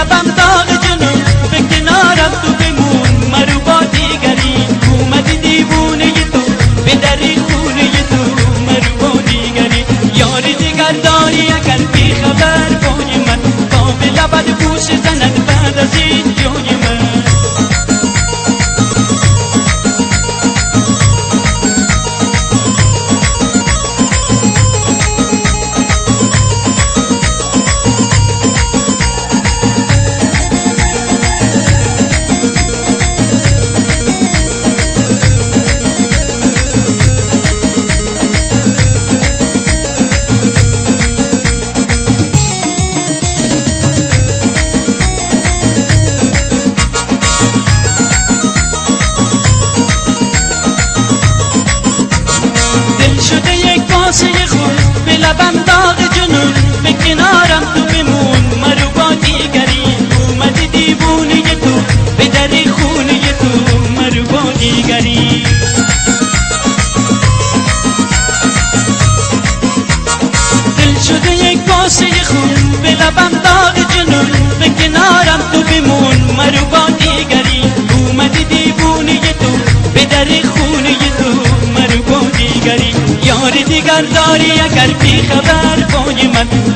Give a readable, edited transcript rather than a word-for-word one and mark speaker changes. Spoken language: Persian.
Speaker 1: لبم داغ جنون به کنارم تو بمون مرو با دیگری اومدی دیوونه تو به دری خونه تو مرو با دیگری یاری دیگر داری اگر بی خبر بای من با به لبت بوش زند بعد از این جای من شده یک کاسه خون به لبم داغ جنون به کنارم تو بمون مرو با دیگری اومدی دیوونه تو به دری خونه تو مرو با دیگری دل شده یک کاسه خون به لبم داغ جنون به کنارم تو بمون مرو با دیگری اومدی دیوونه تو به دری خونه تو مرو با دیگری یاری دیگر داری اگر بی خبر بای من